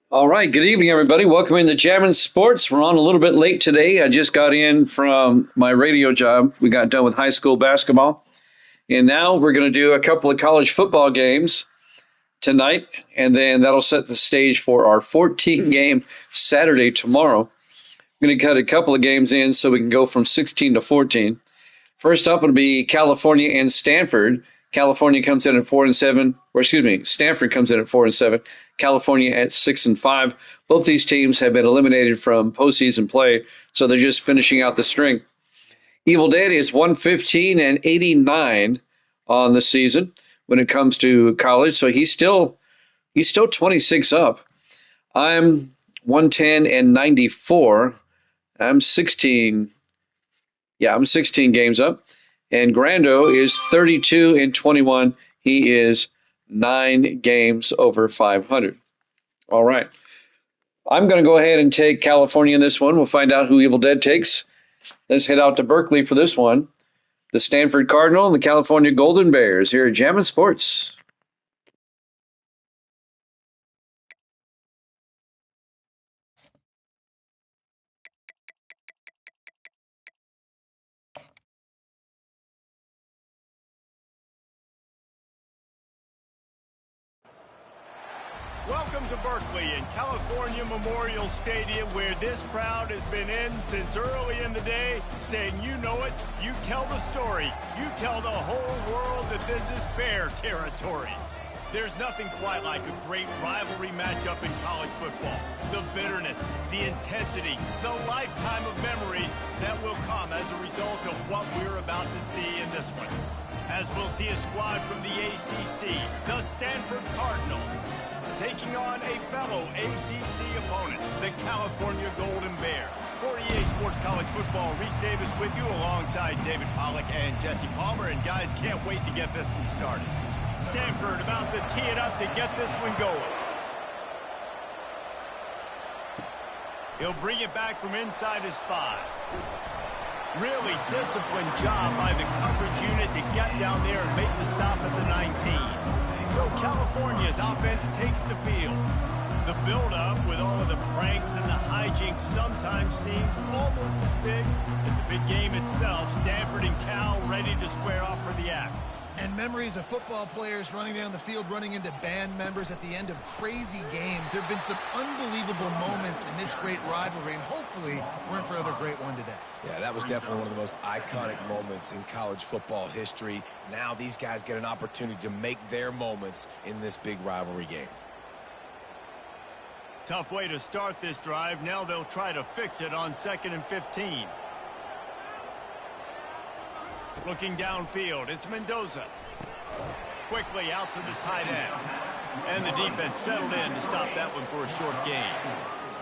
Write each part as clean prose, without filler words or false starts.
All right, good evening, everybody. Welcome into Jamming Sports. We're on a little bit late today. I just got in from my radio job. We got done with high school basketball. And now we're going to do a couple of college football games tonight, and then that'll set the stage for our 14-game Saturday tomorrow. I'm going to cut a couple of games in so we can go from 16 to 14. First up will be California and Stanford. California comes in at 4-7, or excuse me, Stanford comes in at 4-7. California at 6-5. Both these teams have been eliminated from postseason play, so they're just finishing out the string. Evil Dead is 115-89 on the season when it comes to college, so he's still 26 up. I'm 110-94. I'm 16 games up. And Grando is 32-21. He is 9 games over 500. All right. I'm going to go ahead and take California in this one. We'll find out who Evil Dead takes. Let's head out to Berkeley for this one. The Stanford Cardinal and the California Golden Bears here at Jammin' Sports. Welcome to Berkeley in California Memorial Stadium, where this crowd has been in since early in the day, saying, you know it, you tell the story, you tell the whole world that this is Bear territory. There's nothing quite like a great rivalry matchup in college football. The bitterness, the intensity, the lifetime of memories that will come as a result of what we're about to see in this one. As we'll see a squad from the ACC, the Stanford Cardinal, taking on a fellow ACC opponent, the California Golden Bears. For EA Sports College Football, Reese Davis with you alongside David Pollack and Jesse Palmer. And guys, can't wait to get this one started. Stanford about to tee it up to get this one going. He'll bring it back from inside his 5. Really disciplined job by the coverage unit to get down there and make the stop at the 19. So California's offense takes the field. The build-up with all of the pranks and the hijinks sometimes seems almost as big as the big game itself. Stanford and Cal ready to square off for the axe. And memories of football players running down the field, running into band members at the end of crazy games. There have been some unbelievable moments in this great rivalry, and hopefully we're in for another great one today. Yeah, that was definitely one of the most iconic moments in college football history. Now these guys get an opportunity to make their moments in this big rivalry game. Tough way to start this drive. Now they'll try to fix it on 2nd and 15. Looking downfield, it's Mendoza. Quickly out to the tight end. And the defense settled in to stop that one for a short gain.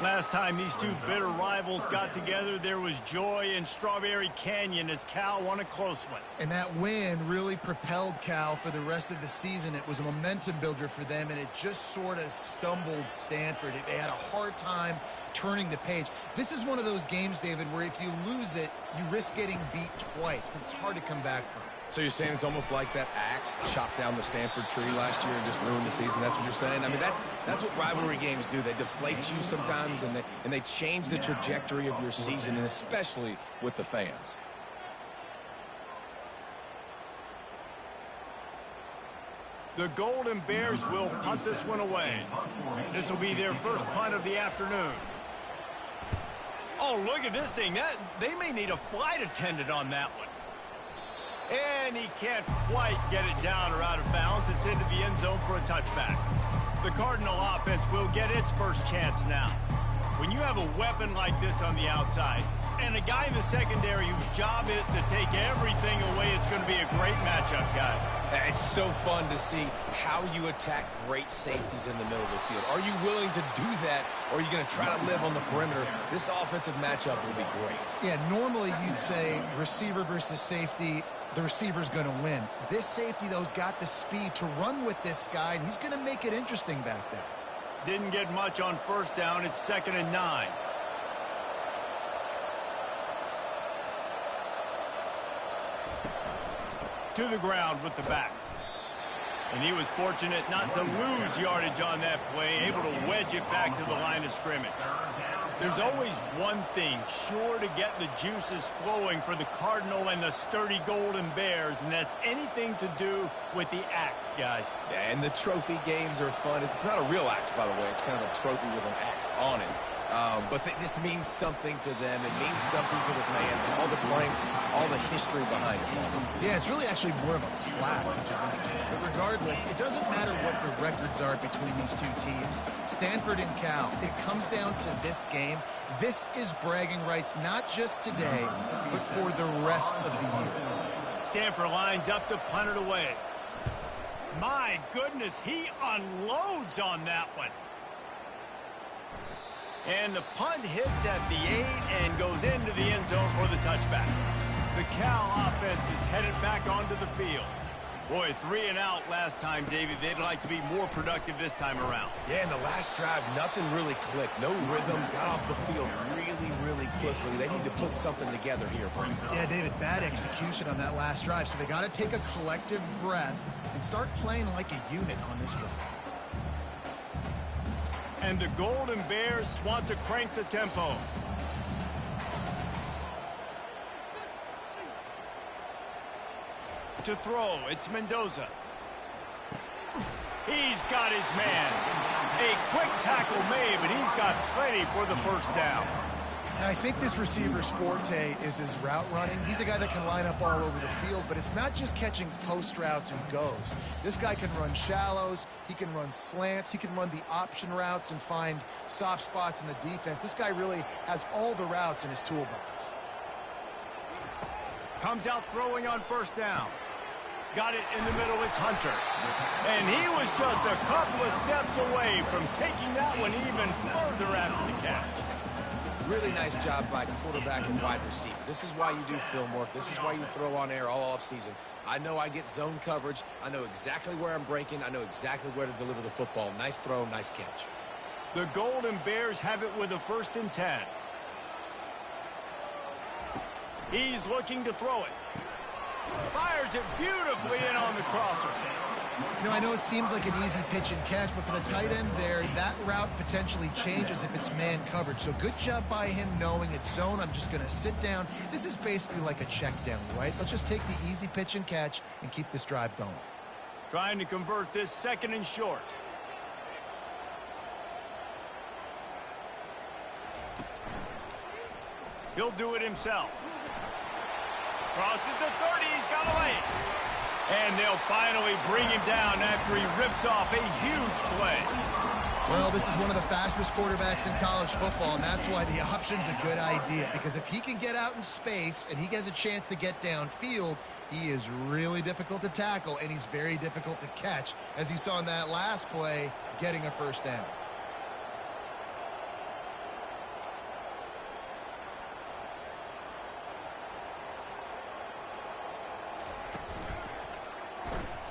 Last time these two bitter rivals got together, there was joy in Strawberry Canyon as Cal won a close one. And that win really propelled Cal for the rest of the season. It was a momentum builder for them, and it just sort of stumbled Stanford. They had a hard time turning the page. This is one of those games, David, where if you lose it, you risk getting beat twice because it's hard to come back from. So you're saying it's almost like that axe chopped down the Stanford tree last year and just ruined the season? That's what you're saying? I mean, that's what rivalry games do. They deflate you sometimes, and they change the trajectory of your season, and especially with the fans. The Golden Bears will punt this one away. This will be their first punt of the afternoon. Oh, look at this thing. They may need a flight attendant on that one. And he can't quite get it down or out of bounds. It's into the end zone for a touchback. The Cardinal offense will get its first chance now. When you have a weapon like this on the outside, and a guy in the secondary whose job is to take everything away, it's going to be a great matchup, guys. It's so fun to see how you attack great safeties in the middle of the field. Are you willing to do that, or are you going to try to live on the perimeter? This offensive matchup will be great. Yeah, normally you'd say receiver versus safety, the receiver's going to win. This safety, though, has got the speed to run with this guy, and he's going to make it interesting back there. Didn't get much on first down. It's 2nd and 9. to the ground with the back. And he was fortunate not to lose yardage on that play, able to wedge it back to the line of scrimmage. There's always one thing sure to get the juices flowing for the Cardinal and the sturdy Golden Bears, and that's anything to do with the axe, guys. Yeah, and the trophy games are fun. It's not a real axe, by the way. It's kind of a trophy with an axe on it. But this means something to them. It means something to the fans. All the planks, all the history behind it. Yeah, it's really actually more of a plaque, which is interesting. But regardless, it doesn't matter what the records are between these two teams. Stanford and Cal, it comes down to this game. This is bragging rights, not just today, but for the rest of the year. Stanford lines up to punt it away. My goodness, he unloads on that one. And the punt hits at the 8 and goes into the end zone for the touchback. The Cal offense is headed back onto the field. Boy, 3 and out last time, David. They'd like to be more productive this time around. Yeah, in the last drive, nothing really clicked. No rhythm, got off the field really quickly. They need to put something together here, Brent. Yeah, David, bad execution on that last drive. So they got to take a collective breath and start playing like a unit on this drive. And the Golden Bears want to crank the tempo. To throw, it's Mendoza. He's got his man. A quick tackle made, but he's got plenty for the first down. And I think this receiver's forte is his route running. He's a guy that can line up all over the field, but it's not just catching post routes and goes. This guy can run shallows, he can run slants, he can run the option routes and find soft spots in the defense. This guy really has all the routes in his toolbox. Comes out throwing on first down. Got it in the middle, it's Hunter. And he was just a couple of steps away from taking that one even further after the catch. Really nice job by quarterback and wide receiver. This is why you do film work. This is why you throw on air all offseason. I know I get zone coverage. I know exactly where I'm breaking. I know exactly where to deliver the football. Nice throw, nice catch. The Golden Bears have it with a 1st and 10. He's looking to throw it. Fires it beautifully in on the crosser. You know, I know it seems like an easy pitch and catch, but for the tight end there, that route potentially changes if it's man coverage. So good job by him knowing it's zone. I'm just going to sit down. This is basically like a check down, right? Let's just take the easy pitch and catch and keep this drive going. Trying to convert this 2nd and short. He'll do it himself. Crosses the 30, he's got a lane. And they'll finally bring him down after he rips off a huge play. Well, this is one of the fastest quarterbacks in college football, and that's why the option's a good idea. Because if he can get out in space and he has a chance to get downfield, he is really difficult to tackle, and he's very difficult to catch, as you saw in that last play, getting a first down.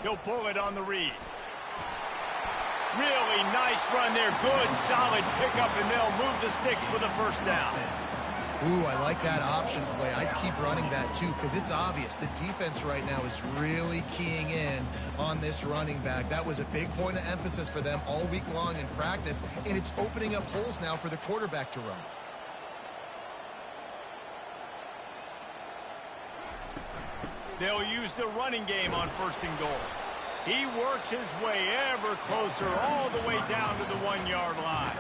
He'll pull it on the read. Really nice run there. Good, solid pickup, and they'll move the sticks for the first down. Ooh, I like that option play. I'd keep running that, too, because it's obvious. The defense right now is really keying in on this running back. That was a big point of emphasis for them all week long in practice, and it's opening up holes now for the quarterback to run. They'll use the running game on 1st and goal. He works his way ever closer all the way down to the 1-yard line.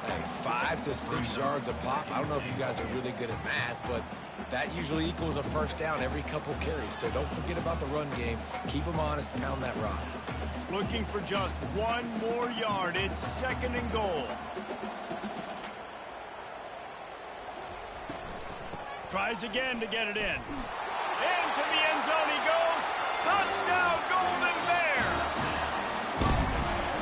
Hey, 5 to 6 yards a pop. I don't know if you guys are really good at math, but that usually equals a first down every couple carries. So don't forget about the run game. Keep them honest, pound that rock. Looking for just 1 more yard. It's 2nd and goal. Tries again to get it in. Into the end zone he goes. Touchdown, Golden Bears!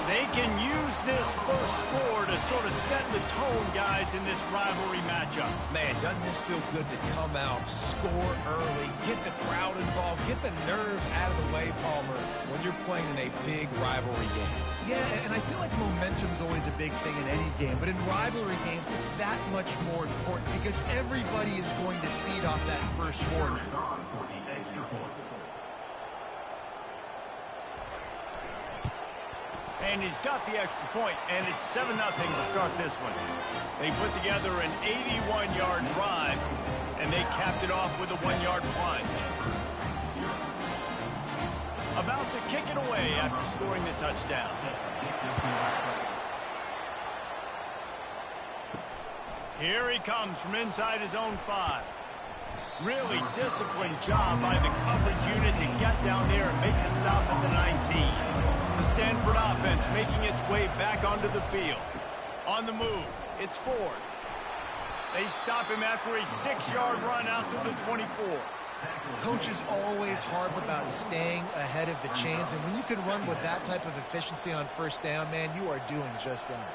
They can use this first score to sort of set the tone, guys, in this rivalry matchup. Man, doesn't this feel good to come out, score early, get the crowd involved, get the nerves out of the way, Palmer, when you're playing in a big rivalry game. Yeah, and I feel like momentum's always a big thing in any game, but in rivalry games, it's that much more important because everybody is going to feed off that first score. And he's got the extra point, and it's 7-0 to start this one. They put together an 81-yard drive, and they capped it off with a 1-yard plunge. About to kick it away after scoring the touchdown. Here he comes from inside his own 5. Really disciplined job by the coverage unit to get down there and make the stop at the 19. The Stanford offense making its way back onto the field. On the move, it's Ford. They stop him after a 6-yard run out to the 24. Coaches always harp about staying ahead of the chains, and when you can run with that type of efficiency on first down, man, you are doing just that.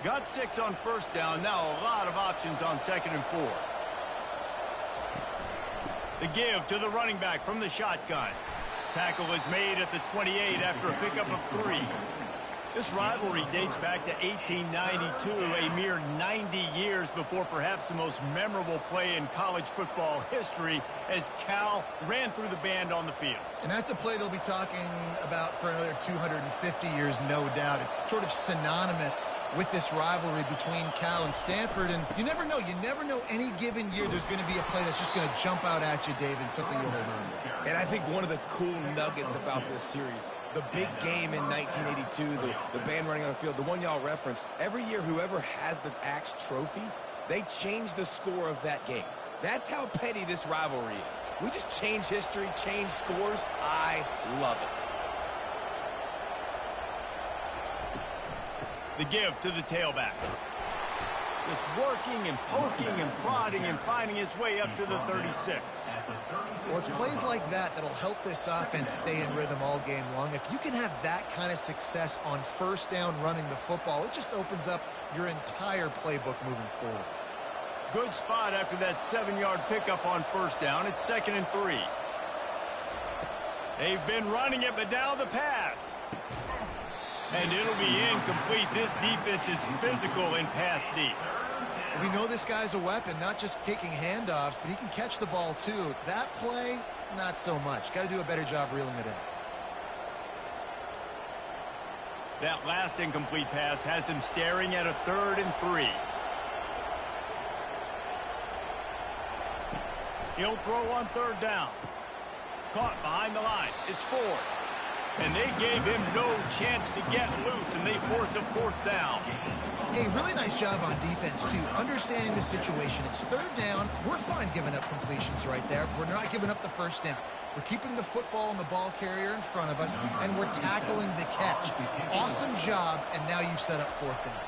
Got 6 on first down. Now a lot of options on 2nd and 4. The give to the running back from the shotgun. Tackle is made at the 28 after a pickup of 3. This rivalry dates back to 1892, a mere 90 years before perhaps the most memorable play in college football history as Cal ran through the band on the field. And that's a play they'll be talking about for another 250 years, no doubt. It's sort of synonymous with this rivalry between Cal and Stanford, and you never know. You never know any given year there's going to be a play that's just going to jump out at you, David, something you'll hold on to. And I think one of the cool nuggets about this series, the big game in 1982, the band running on the field, the one y'all referenced, every year whoever has the Axe trophy, they change the score of that game. That's how petty this rivalry is. We just change history, change scores. I love it. The give to the tailback. Just working and poking and prodding and finding his way up to the 36. Well, it's plays like that that'll help this offense stay in rhythm all game long. If you can have that kind of success on first down running the football, it just opens up your entire playbook moving forward. Good spot after that 7-yard pickup on first down. It's 2nd and 3. They've been running it, but now the pass. And it'll be incomplete. This defense is physical in pass deep. We know this guy's a weapon, not just taking handoffs, but he can catch the ball too. That play, not so much. Got to do a better job reeling it in. That last incomplete pass has him staring at a 3rd and 3. He'll throw on 3rd down. Caught behind the line. It's Ford. And they gave him no chance to get loose, and they force a 4th down. Hey, really nice job on defense, too. Understanding the situation. It's 3rd down. We're fine giving up completions right there. We're not giving up the first down. We're keeping the football and the ball carrier in front of us, and we're tackling the catch. Awesome job, and now you've set up 4th down.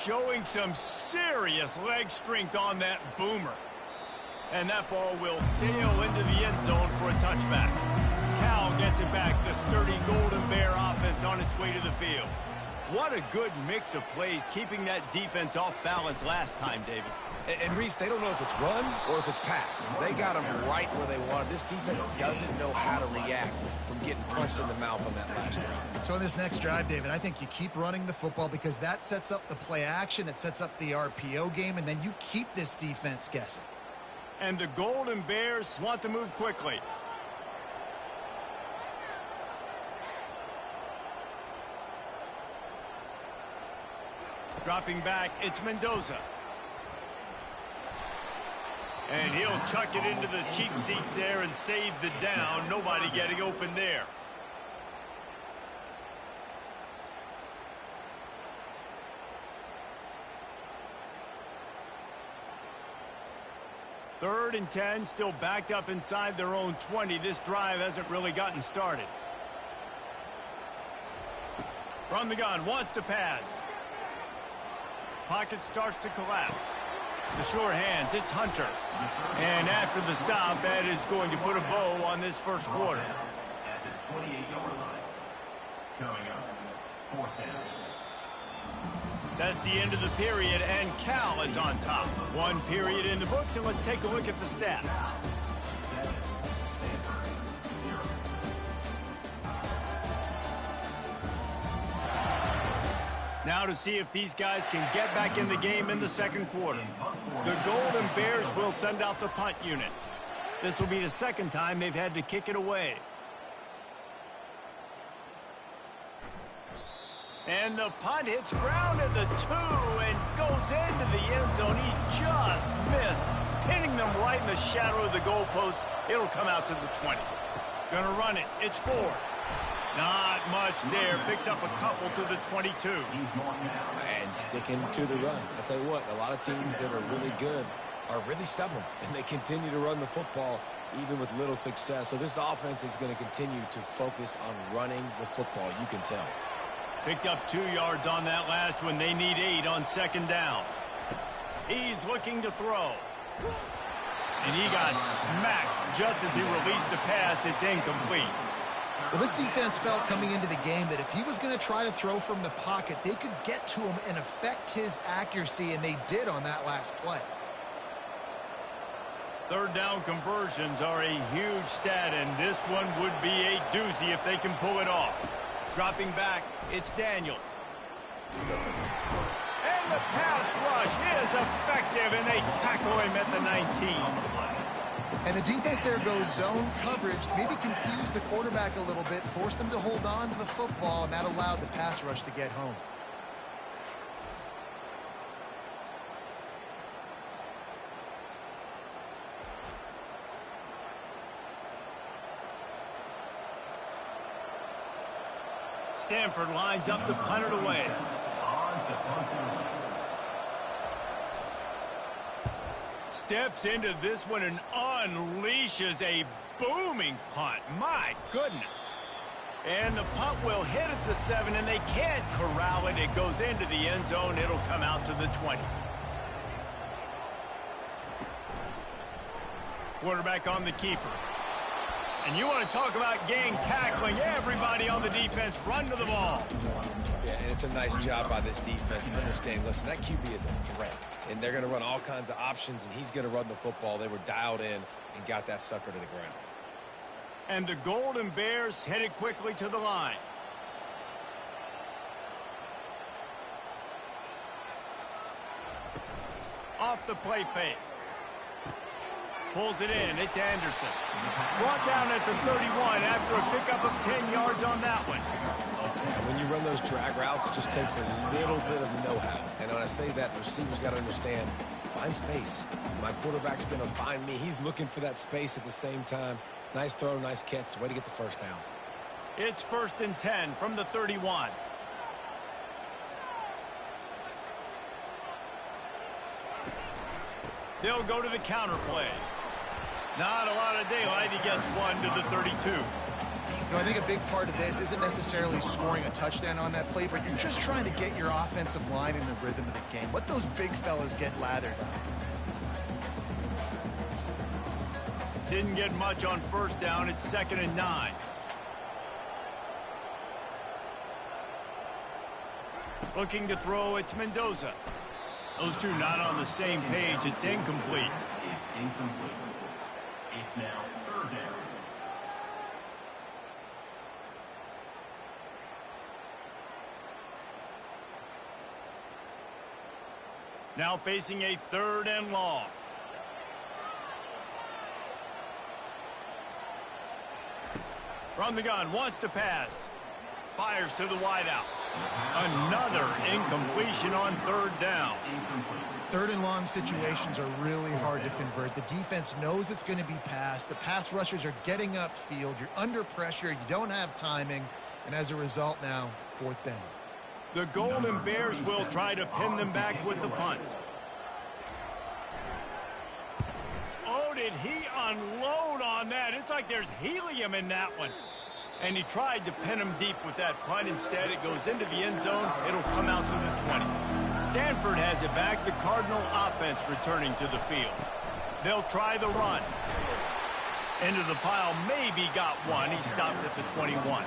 Showing some serious leg strength on that boomer. And that ball will sail into the end zone for a touchback. Cal gets it back. The sturdy Golden Bear offense on its way to the field. What a good mix of plays, keeping that defense off balance last time, David. And Reese, they don't know if it's run or if it's pass. They got them right where they want it. This defense doesn't know how to react from getting punched in the mouth on that last drive. So in this next drive, David, I think you keep running the football because that sets up the play action, it sets up the RPO game, and then you keep this defense guessing. And the Golden Bears want to move quickly. Dropping back, it's Mendoza. And he'll chuck it into the cheap seats there and save the down. Nobody getting open there. Third and 10, still backed up inside their own 20. This drive hasn't really gotten started. From the gun, wants to pass. Pocket starts to collapse. The sure hands, it's Hunter. And after the stop, that is going to put a bow on this first quarter. At the 28-yard line. Coming up, 4th down. That's the end of the period, and Cal is on top. One period in the books, and let's take a look at the stats. Now to see if these guys can get back in the game in the second quarter. The Golden Bears will send out the punt unit. This will be the second time they've had to kick it away. And the punt hits ground at the 2 and goes into the end zone. He just missed, pinning them right in the shadow of the goalpost. It'll come out to the 20. Gonna run it. It's 4. Not much there. Picks up a couple to the 22. And sticking to the run. I'll tell you what, a lot of teams that are really good are really stubborn, and they continue to run the football even with little success. So this offense is going to continue to focus on running the football, you can tell. Picked up 2 yards on that last one. They need 8 on 2nd down. He's looking to throw. And he got smacked just as he released the pass. It's incomplete. Well, this defense felt coming into the game that if he was going to try to throw from the pocket, they could get to him and affect his accuracy, and they did on that last play. 3rd down conversions are a huge stat, and this one would be a doozy if they can pull it off. Dropping back, it's Daniels. And the pass rush is effective, and they tackle him at the 19. And the defense there goes zone coverage, maybe confused the quarterback a little bit, forced him to hold on to the football, and that allowed the pass rush to get home. Stanford lines up to punt it away. Steps into this one and unleashes a booming punt. My goodness. And the punt will hit at the 7, and they can't corral it. It goes into the end zone. It'll come out to the 20. Quarterback on the keeper. And you want to talk about gang tackling. Everybody on the defense run to the ball. Yeah, and it's a nice job by this defense. Understand, listen, that QB is a threat. And they're going to run all kinds of options, and he's going to run the football. They were dialed in and got that sucker to the ground. And the Golden Bears headed quickly to the line. Off the play fake. Pulls it in. It's Anderson. Brought down at the 31 after a pickup of 10 yards on that one. And when you run those drag routes, it just takes a little bit of know-how. And when I say that, the receiver's got to understand, find space. My quarterback's going to find me. He's looking for that space at the same time. Nice throw, nice catch. Way to get the first down. It's 1st and 10 from the 31. They'll go to the counter play. Not a lot of daylight. He gets 1 to the 32. You know, I think a big part of this isn't necessarily scoring a touchdown on that play, but you're just trying to get your offensive line in the rhythm of the game. Let those big fellas get lathered up. Didn't get much on 1st down. It's 2nd and 9. Looking to throw, it's Mendoza. Those two not on the same page. It's incomplete. Is incomplete. It's now 3rd down. Now facing a 3rd and long. From the gun, wants to pass. Fires to the wideout. Another incompletion on 3rd down. 3rd and long situations are really hard to convert. The defense knows it's going to be passed. The pass rushers are getting upfield. You're under pressure. You don't have timing. And as a result now, 4th down. The Golden Bears will try to pin them back with the punt. Oh, did he unload on that? It's like there's helium in that one. And he tried to pin him deep with that punt. Instead, it goes into the end zone. It'll come out to the 20. Stanford has it back. The Cardinal offense returning to the field. They'll try the run. Into the pile. Maybe got one. He stopped at the 21.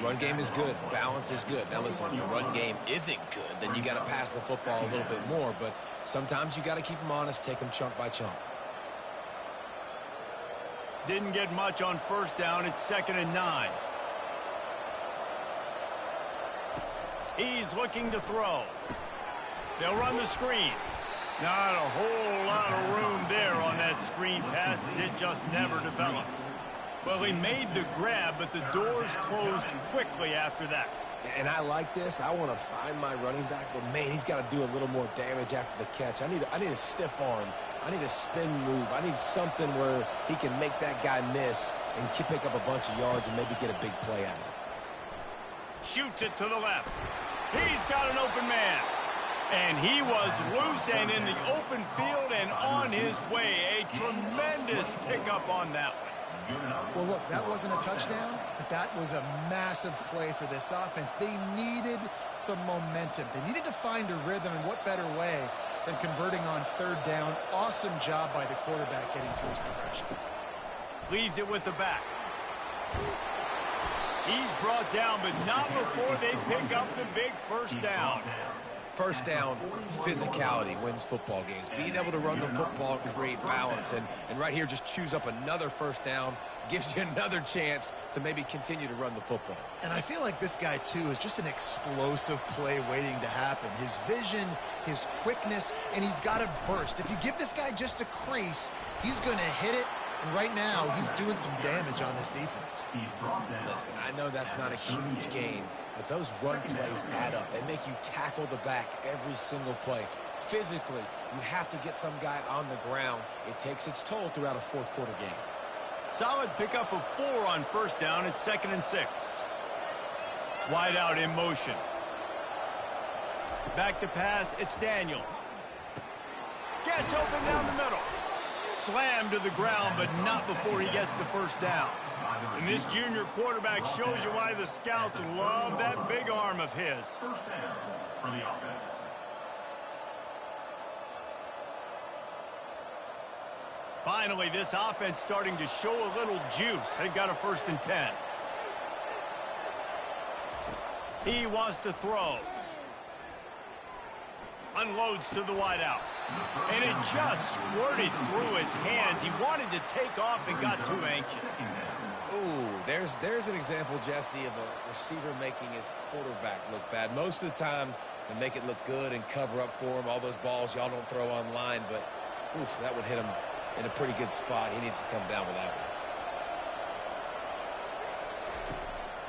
Run game is good. Balance is good. Now listen, if the run game isn't good, then you got to pass the football a little bit more. But sometimes you got to keep them honest, take them chunk by chunk. Didn't get much on 1st down. It's 2nd and 9. He's looking to throw. They'll run the screen. Not a whole lot of room there on that screen pass as it just never developed. Well, he made the grab, but the doors closed quickly after that. And I like this. I want to find my running back, but man, he's got to do a little more damage after the catch. I need a stiff arm. I need a spin move. I need something where he can make that guy miss and pick up a bunch of yards and maybe get a big play out of it. Shoots it to the left. He's got an open man. And he was loose and in the open field and on his way. A tremendous pickup on that one. Well, look, that wasn't a touchdown, but that was a massive play for this offense. They needed some momentum. They needed to find a rhythm, and what better way than converting on third down. Awesome job by the quarterback getting through his progression. Leaves it with the back. He's brought down, but not before they pick up the big first down. First down, physicality wins football games. Being able to run the football, create balance, and right here just choose up another first down, gives you another chance to maybe continue to run the football. And I feel like this guy, too, is just an explosive play waiting to happen. His vision, his quickness, and he's got a burst. If you give this guy just a crease, he's going to hit it. And right now, he's doing some damage on this defense. Listen, I know that's not a huge gain, but those run plays add up. They make you tackle the back every single play. Physically, you have to get some guy on the ground. It takes its toll throughout a fourth quarter game. Solid pickup of 4 on first down. It's 2nd and 6. Wide out in motion. Back to pass. It's Daniels. Gets open down the middle. Slammed to the ground, but not before he gets the first down. And this junior quarterback shows you why the scouts love that big arm of his. First down for the offense. Finally, this offense starting to show a little juice. They've got a 1st and 10. He wants to throw. Unloads to the wideout. And it just squirted through his hands. He wanted to take off and got too anxious. Ooh, there's an example, Jesse, of a receiver making his quarterback look bad. Most of the time, they make it look good and cover up for him. All those balls y'all don't throw on line, but oof, that would hit him in a pretty good spot. He needs to come down with that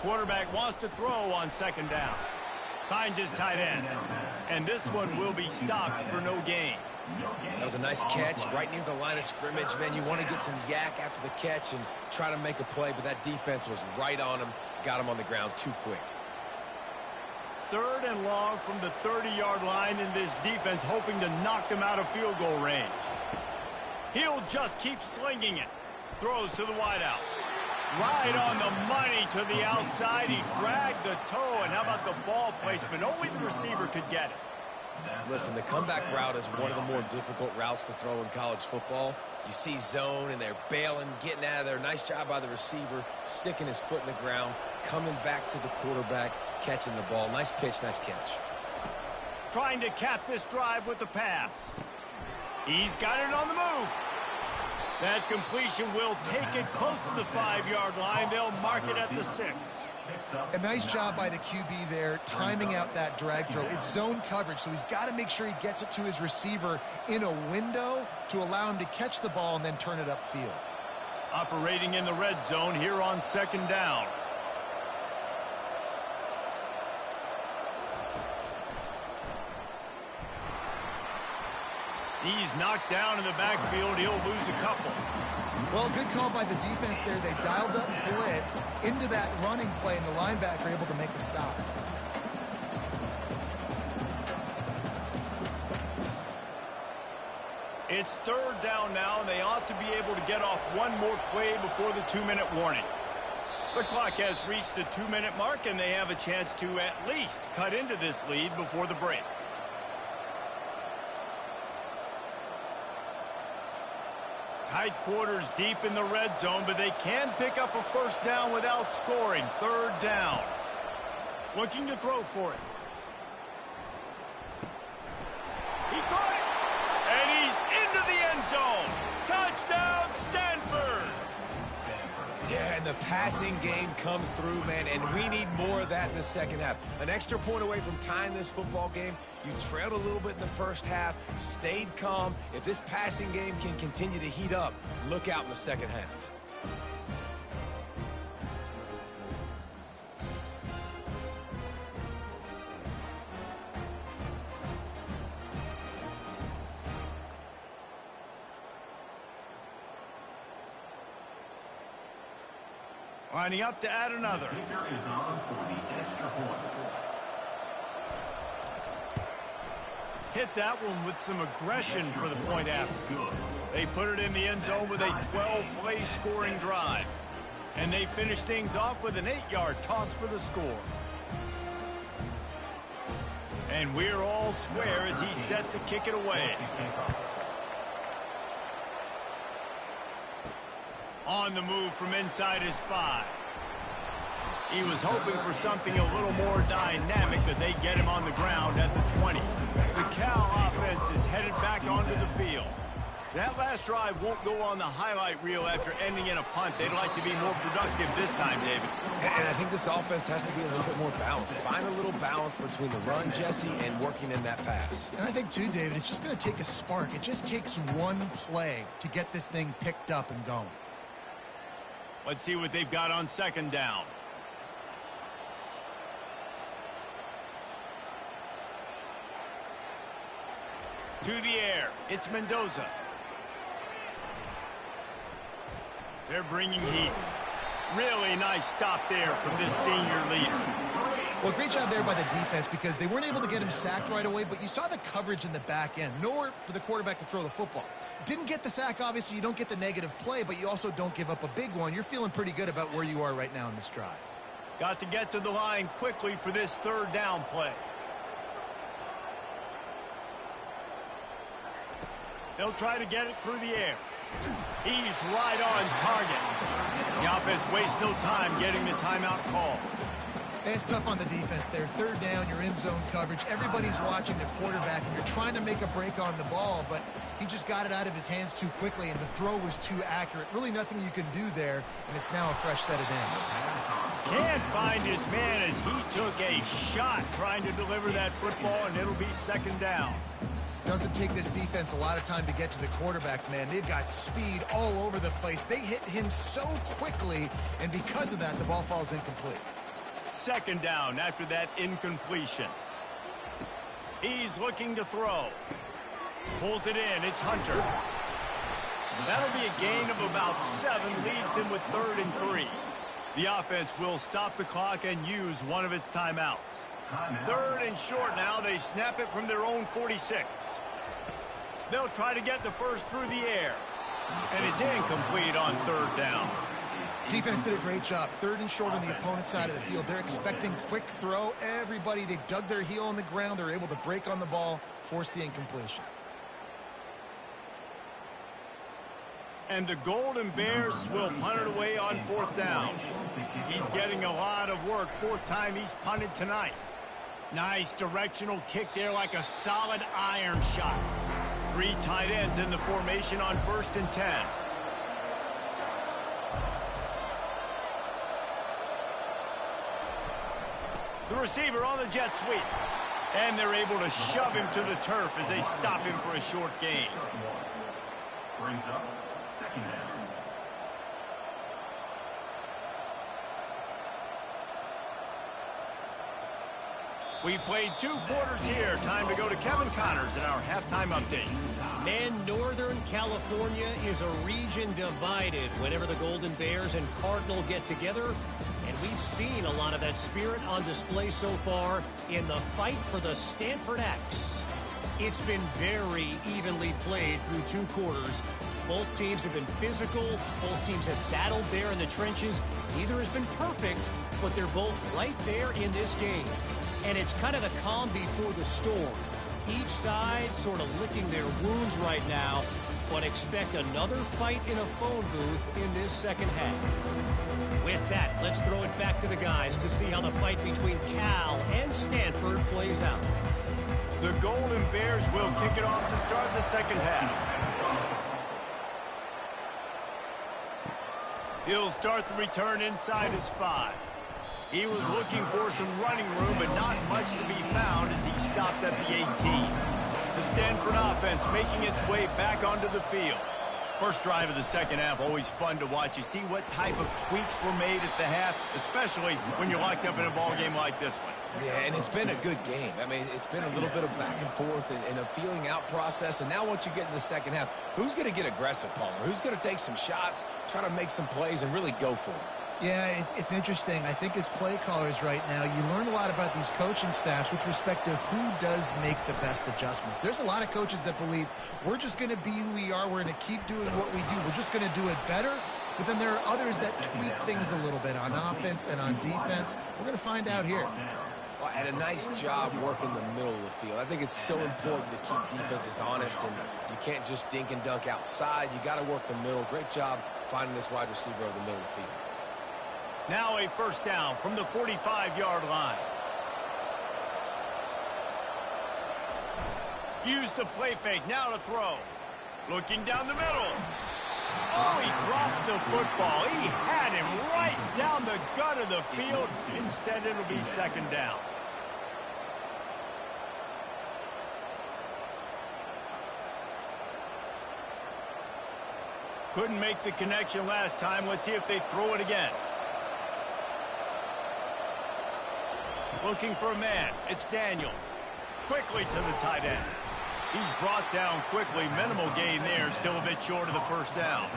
one. Quarterback wants to throw on 2nd down. Finds his tight end. And this one will be stopped for no gain. That was a nice catch right near the line of scrimmage. Man, you want to get some yak after the catch and try to make a play, but that defense was right on him, got him on the ground too quick. 3rd and long from the 30-yard line, in this defense hoping to knock them out of field goal range. He'll just keep slinging it. Throws to the wideout. Right on the money to the outside. He dragged the toe, and how about the ball placement? Only the receiver could get it. Listen, the comeback route is one of the more difficult routes to throw in college football. You see zone, and they're bailing, getting out of there. Nice job by the receiver, sticking his foot in the ground, coming back to the quarterback, catching the ball. Nice pitch, nice catch. Trying to cap this drive with the pass. He's got it on the move. That completion will take it close to the 5-yard line. They'll mark it at the 6. A nice job by the QB there, timing out that drag throw. It's zone coverage, so he's got to make sure he gets it to his receiver in a window to allow him to catch the ball and then turn it upfield. Operating in the red zone here on 2nd down. He's knocked down in the backfield. He'll lose a couple. Well, good call by the defense there. They dialed up blitz into that running play, and the linebacker able to make the stop. It's 3rd down now, and they ought to be able to get off one more play before the 2-minute warning. The clock has reached the 2-minute mark, and they have a chance to at least cut into this lead before the break. Tight quarters deep in the red zone, but they can pick up a 1st down without scoring. 3rd down. Looking to throw for it. He caught it! And he's into the end zone. Touchdown, Stanford! Yeah, and the passing game comes through, man, and we need more of that in the second half. An extra point away from tying this football game. You trailed a little bit in the first half, stayed calm. If this passing game can continue to heat up, look out in the second half. Lining up to add another. Kicker is on for the extra point. Hit that one with some aggression for the point after. They put it in the end zone with a 12-play scoring drive. And they finish things off with an 8-yard toss for the score. And we're all square as he's set to kick it away. On the move from inside his 5. He was hoping for something a little more dynamic, but they get him on the ground at the 20. The Cal offense is headed back onto the field. That last drive won't go on the highlight reel after ending in a punt. They'd like to be more productive this time, David. And I think this offense has to be a little bit more balanced. Find a little balance between the run, Jesse, and working in that pass. And I think, too, David, it's just going to take a spark. It just takes one play to get this thing picked up and going. Let's see what they've got on second down. To the air, it's Mendoza. They're bringing heat. Really nice stop there from this senior leader. Well, great job there by the defense because they weren't able to get him sacked right away, but you saw the coverage in the back end. Nowhere for the quarterback to throw the football. Didn't get the sack, obviously. You don't get the negative play, but you also don't give up a big one. You're feeling pretty good about where you are right now in this drive. Got to get to the line quickly for this third down play. They'll try to get it through the air. He's right on target. The offense wastes no time getting the timeout call. It's tough on the defense there. Third down, you're in zone coverage. Everybody's watching the quarterback, and you're trying to make a break on the ball, but he just got it out of his hands too quickly, and the throw was too accurate. Really nothing you can do there, and it's now a fresh set of downs. Can't find his man as he took a shot trying to deliver that football, and it'll be second down. Doesn't take this defense a lot of time to get to the quarterback, man. They've got speed all over the place. They hit him so quickly, and because of that, the ball falls incomplete. Second down after that incompletion. He's looking to throw. Pulls it in. It's Hunter. That'll be a gain of about 7. Leaves him with 3rd and 3. The offense will stop the clock and use one of its timeouts. 3rd and short now. They snap it from their own 46. They'll try to get the first through the air. And it's incomplete on 3rd down. Defense did a great job. 3rd and short on the opponent's side of the field. They're expecting quick throw. Everybody, they dug their heel on the ground. They're able to break on the ball, force the incompletion. And the Golden Bears will punt it away on 4th down. He's getting a lot of work. 4th time he's punted tonight. Nice directional kick there like a solid iron shot. 3 tight ends in the formation on 1st and 10. The receiver on the jet sweep. And they're able to shove him to the turf as they stop him for a short gain. Brings up second down. We've played 2 quarters here. Time to go to Kevin Connors in our halftime update. Man, Northern California is a region divided whenever the Golden Bears and Cardinal get together. And we've seen a lot of that spirit on display so far in the fight for the Stanford X. It's been very evenly played through 2 quarters. Both teams have been physical. Both teams have battled there in the trenches. Neither has been perfect, but they're both right there in this game. And it's kind of the calm before the storm. Each side sort of licking their wounds right now, but expect another fight in a phone booth in this second half. With that, let's throw it back to the guys to see how the fight between Cal and Stanford plays out. The Golden Bears will kick it off to start the second half. He'll start the return inside his 5. He was looking for some running room, but not much to be found as he stopped at the 18. The Stanford offense making its way back onto the field. First drive of the second half, always fun to watch. You see what type of tweaks were made at the half, especially when you're locked up in a ball game like this one. Yeah, and it's been a good game. I mean, it's been a little bit of back and forth and a feeling out process. And now once you get in the second half, who's going to get aggressive, Palmer? Who's going to take some shots, try to make some plays, and really go for it? Yeah, it's interesting. I think as play callers right now, you learn a lot about these coaching staffs with respect to who does make the best adjustments. There's a lot of coaches that believe we're just going to be who we are. We're going to keep doing what we do. We're just going to do it better. But then there are others that tweak things a little bit on offense and on defense. We're going to find out here. Well, and a nice job working the middle of the field. I think it's so important to keep defenses honest, and you can't just dink and dunk outside. You got to work the middle. Great job finding this wide receiver over the middle of the field. Now a first down from the 45-yard line. Use the play fake. Now to throw. Looking down the middle. Oh, he drops the football. He had him right down the gut of the field. Instead, it'll be second down. Couldn't make the connection last time. Let's see if they throw it again. Looking for a man. It's Daniels. Quickly to the tight end. He's brought down quickly. Minimal gain there. Still a bit short of the first down.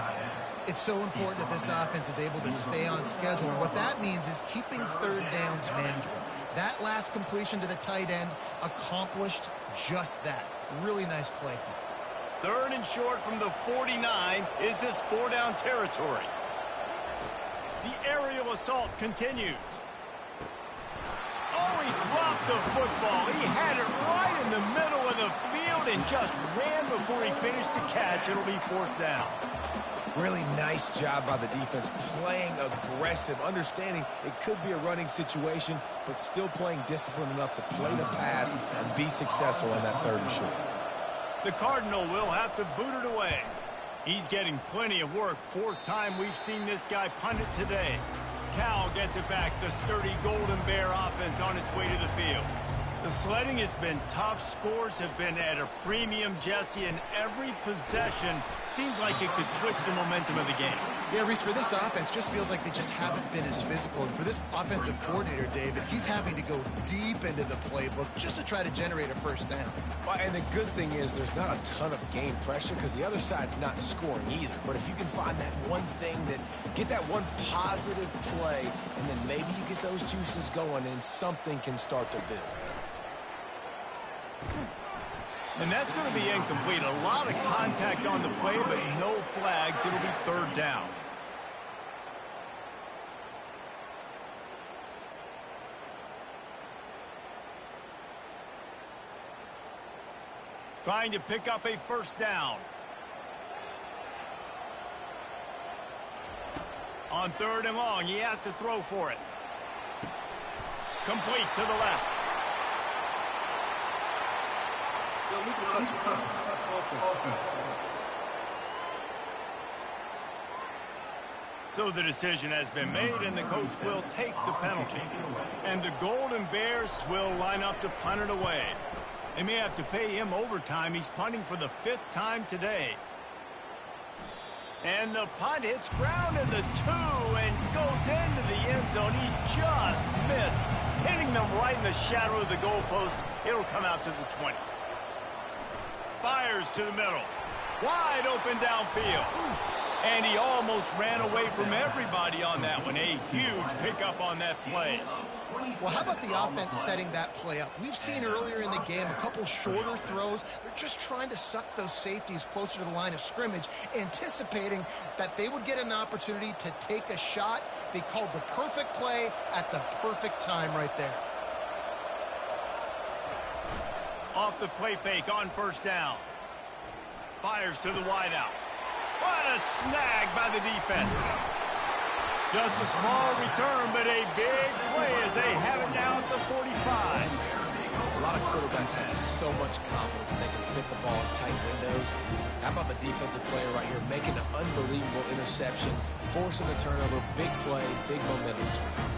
It's so important that this offense is able to stay on schedule. And what that means is keeping third downs manageable. That last completion to the tight end accomplished just that. Really nice play. Third and short from the 49. Is this four-down territory? The aerial assault continues. Oh, he dropped the football. He had it right in the middle of the field and just ran before he finished the catch. It'll be fourth down. Really nice job by the defense, playing aggressive, understanding it could be a running situation, but still playing disciplined enough to play the pass and be successful on that third and short. The Cardinal will have to boot it away. He's getting plenty of work. Fourth time we've seen this guy punt it today. Cal gets it back. The sturdy Golden Bear offense on its way to the field. The sledding has been tough. Scores have been at a premium, Jesse, and every possession seems like it could switch the momentum of the game. Yeah, Reese, for this offense, just feels like they just haven't been as physical. And for this offensive coordinator, David, he's having to go deep into the playbook just to try to generate a first down. Well, and the good thing is there's not a ton of game pressure because the other side's not scoring either. But if you can find that one thing, get that one positive play, and then maybe you get those juices going and something can start to build. And that's going to be incomplete. A lot of contact on the play, but no flags. It'll be third down. Trying to pick up a first down. On third and long, he has to throw for it. Complete to the left. So the decision has been made, and the coach will take the penalty. And the Golden Bears will line up to punt it away. They may have to pay him overtime. He's punting for the fifth time today. And the punt hits ground in the 2 and goes into the end zone. He just missed, hitting them right in the shadow of the goalpost. It'll come out to the 20. Fires to the middle. Wide open downfield. And he almost ran away from everybody on that one. A huge pickup on that play. Well, how about the offense setting that play up? We've seen earlier in the game a couple shorter throws. They're just trying to suck those safeties closer to the line of scrimmage, anticipating that they would get an opportunity to take a shot. They called the perfect play at the perfect time right there. Off the play fake on first down. Fires to the wideout. What a snag by the defense. Just a small return, but a big play as they have it now at the 45. A lot of quarterbacks have so much confidence that they can fit the ball in tight windows. How about the defensive player right here making an unbelievable interception, forcing the turnover, big play, big momentum swing.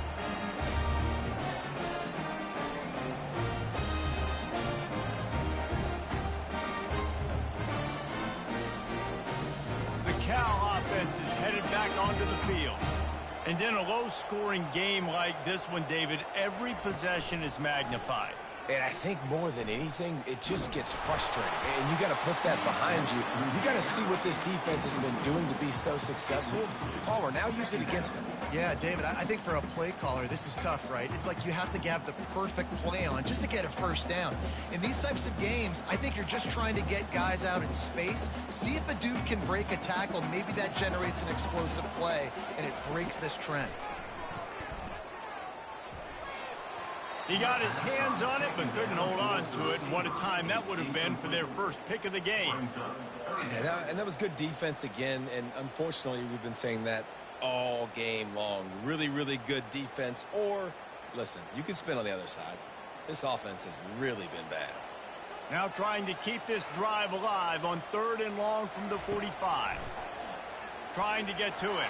Back onto the field. And in a low-scoring game like this one, David, every possession is magnified. And I think more than anything, it just gets frustrating. And you got to put that behind you. You got to see what this defense has been doing to be so successful. Palmer, now use it against them. Yeah, David, I think for a play caller, this is tough, right? It's like you have to have the perfect play on just to get a first down. In these types of games, I think you're just trying to get guys out in space, see if a dude can break a tackle. Maybe that generates an explosive play, and it breaks this trend. He got his hands on it, but couldn't hold on to it. And what a time that would have been for their first pick of the game. Yeah, and that was good defense again. And unfortunately, we've been saying that all game long. Really, really good defense. Or, listen, you can spin on the other side. This offense has really been bad. Now trying to keep this drive alive on 3rd and long from the 45. Trying to get to it.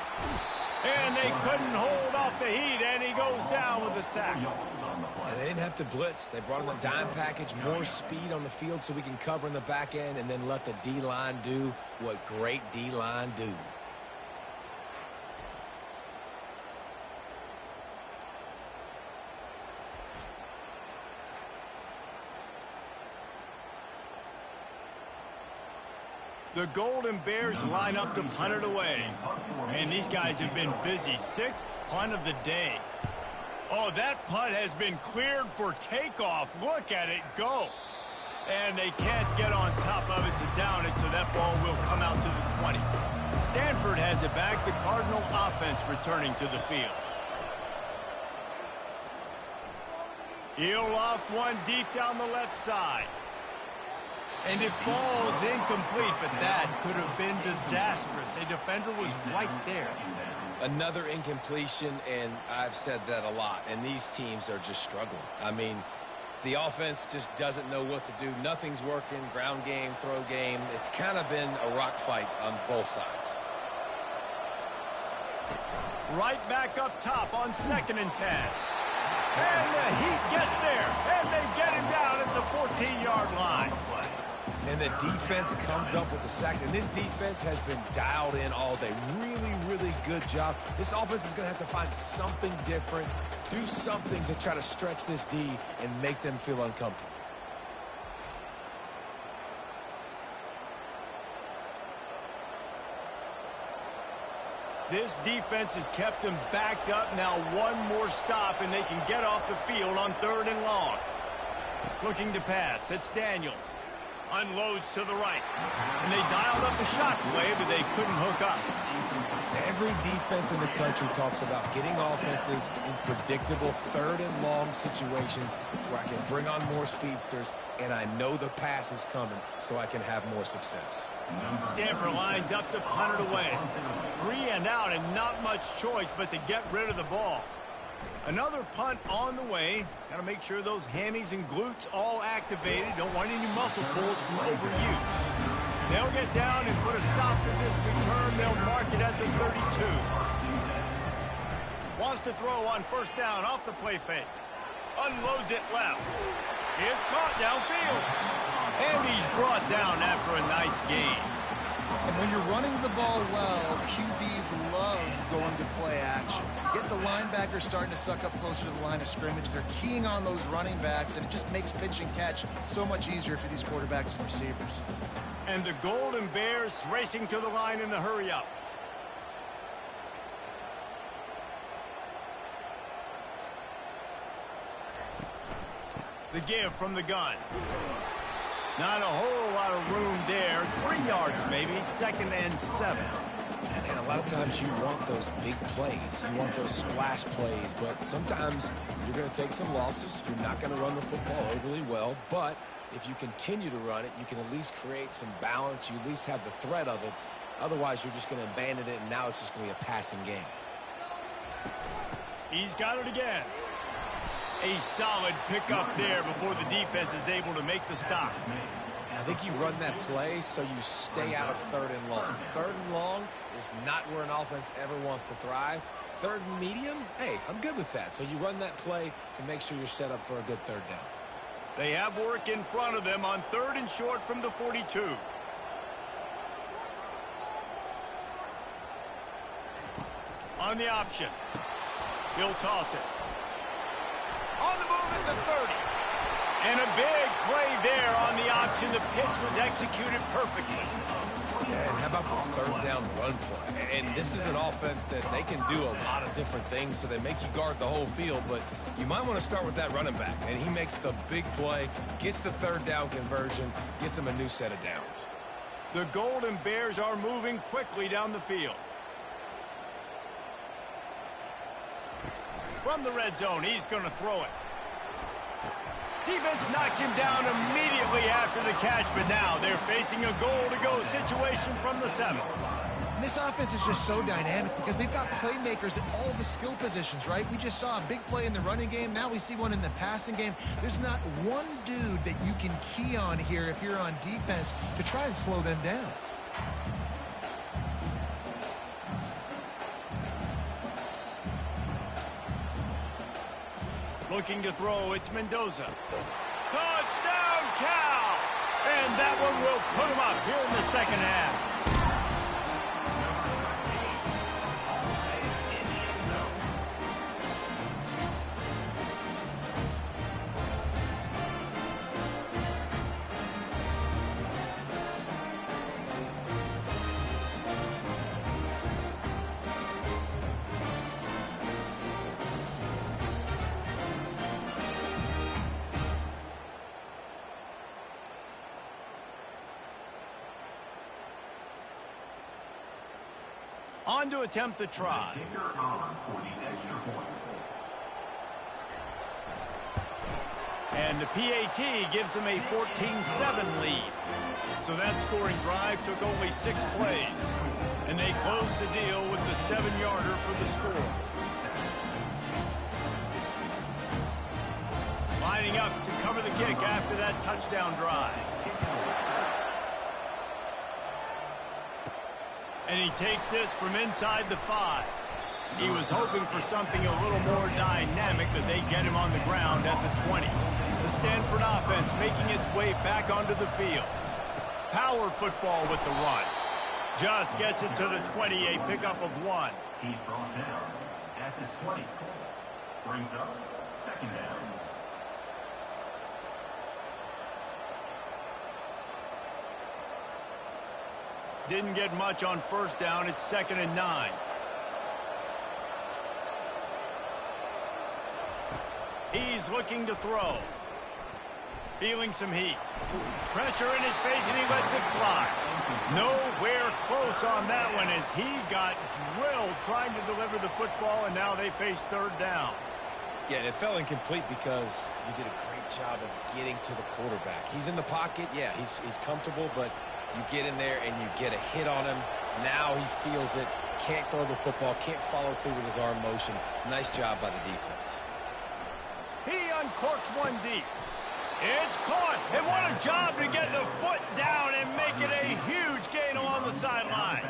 And they couldn't hold off the heat, and he goes down with a sack. And they didn't have to blitz. They brought in the dime package, more speed on the field so we can cover in the back end and then let the D-line do what great D-line do. The Golden Bears line up to punt it away. And these guys have been busy. 6th punt of the day. Oh, that punt has been cleared for takeoff. Look at it go. And they can't get on top of it to down it, so that ball will come out to the 20. Stanford has it back. The Cardinal offense returning to the field. He'll loft one deep down the left side. And it falls incomplete, but that could have been disastrous. A defender was right there. Another incompletion, and I've said that a lot, and these teams are just struggling. I mean, the offense just doesn't know what to do. Nothing's working, ground game, throw game. It's kind of been a rock fight on both sides. Right back up top on 2nd and 10. And the Heat gets there, and they get him down at the 14-yard line. And the defense comes up with the sacks. And this defense has been dialed in all day. Really, really good job. This offense is going to have to find something different, do something to try to stretch this D and make them feel uncomfortable. This defense has kept them backed up. Now one more stop, and they can get off the field on 3rd and long. Looking to pass. It's Daniels. Unloads to the right. And they dialed up the shot play, but they couldn't hook up. Every defense in the country talks about getting offenses in predictable 3rd and long situations where I can bring on more speedsters, and I know the pass is coming, so I can have more success. Stanford lines up to punt it away. 3 and out, and not much choice but to get rid of the ball. Another punt on the way. Got to make sure those hammies and glutes all activated. Don't want any muscle pulls from overuse. They'll get down and put a stop to this return. They'll mark it at the 32. Wants to throw on 1st down off the play fake. Unloads it left. It's caught downfield. And he's brought down after a nice gain. And when you're running the ball well, QBs love going to play action. Get the linebackers starting to suck up closer to the line of scrimmage. They're keying on those running backs, and it just makes pitch and catch so much easier for these quarterbacks and receivers. And the Golden Bears racing to the line in the hurry-up. The give from the gun. Not a whole lot of room there. 3 yards maybe. 2nd and 7. And a lot of times you want those big plays. You want those splash plays. But sometimes you're going to take some losses. You're not going to run the football overly well. But if you continue to run it, you can at least create some balance. You at least have the threat of it. Otherwise, you're just going to abandon it, and now it's just going to be a passing game. He's got it again. A solid pickup there before the defense is able to make the stop. I think you run that play so you stay out of 3rd and long. 3rd and long is not where an offense ever wants to thrive. 3rd and medium, hey, I'm good with that. So you run that play to make sure you're set up for a good 3rd down. They have work in front of them on 3rd and short from the 42. On the option. He'll toss it. On the move at the 30. And a big play there on the option. The pitch was executed perfectly. Yeah, and how about the third down run play? And this is an offense that they can do a lot of different things, so they make you guard the whole field, but you might want to start with that running back. And he makes the big play, gets the third down conversion, gets him a new set of downs. The Golden Bears are moving quickly down the field. From the red zone, he's going to throw it. Defense knocks him down immediately after the catch, but now they're facing a goal-to-go situation from the 7. And this offense is just so dynamic because they've got playmakers at all the skill positions, right? We just saw a big play in the running game. Now we see one in the passing game. There's not one dude that you can key on here if you're on defense to try and slow them down. Looking to throw, it's Mendoza. Touchdown, Cal! And that one will put him up here in the second half. On to attempt the try. And the PAT gives them a 14-7 lead. So that scoring drive took only 6 plays. And they closed the deal with the 7-yarder for the score. Lining up to cover the kick after that touchdown drive. And he takes this from inside the 5. He was hoping for something a little more dynamic, but they get him on the ground at the 20. The Stanford offense making its way back onto the field. Power football with the run. Just gets it to the 20, a pickup of 1. He's brought down at the 20. Brings up second down. Didn't get much on first down. It's 2nd and 9. He's looking to throw. Feeling some heat. Pressure in his face, and he lets it fly. Nowhere close on that one as he got drilled trying to deliver the football, and now they face 3rd down. Yeah, and it fell incomplete because you did a great job of getting to the quarterback. He's in the pocket. Yeah, he's comfortable, but you get in there and you get a hit on him. Now he feels it. Can't throw the football. Can't follow through with his arm motion. Nice job by the defense. He uncorks one deep. It's caught. And what a job to get the foot down and make it a huge gain along the sideline.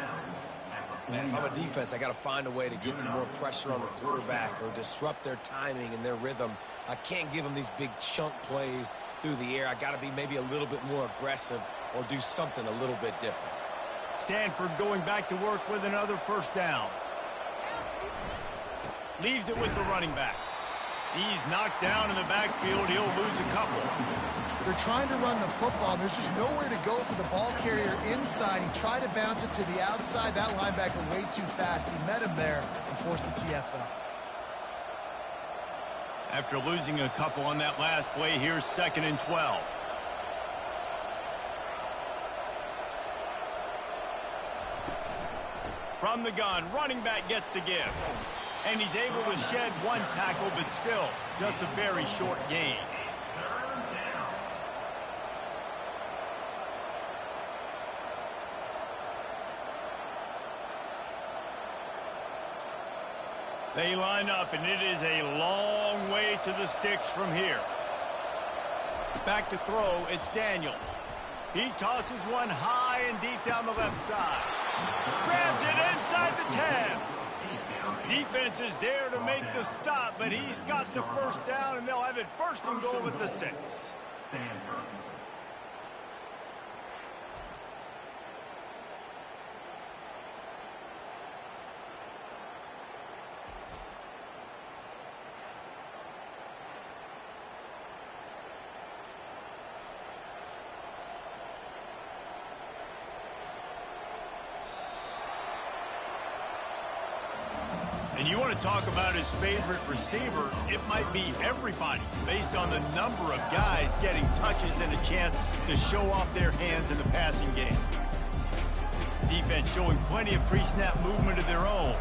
Man, if I'm a defense, I got to find a way to get some more pressure on the quarterback or disrupt their timing and their rhythm. I can't give them these big chunk plays through the air. I got to be maybe a little bit more aggressive or do something a little bit different. Stanford going back to work with another first down. Leaves it with the running back. He's knocked down in the backfield. He'll lose a couple. They're trying to run the football. There's just nowhere to go for the ball carrier inside. He tried to bounce it to the outside. That linebacker way too fast. He met him there and forced the TFL. After losing a couple on that last play, here's 2nd and 12. From the gun, running back gets to give. And he's able to shed one tackle, but still just a very short gain. They line up, and it is a long way to the sticks from here. Back to throw, it's Daniels. He tosses one high and deep down the left side. Grabs it inside the 10. Defense is there to make the stop, but he's got the first down, and they'll have it 1st and goal at the 6. And you want to talk about his favorite receiver, it might be everybody based on the number of guys getting touches and a chance to show off their hands in the passing game. Defense showing plenty of pre-snap movement of their own.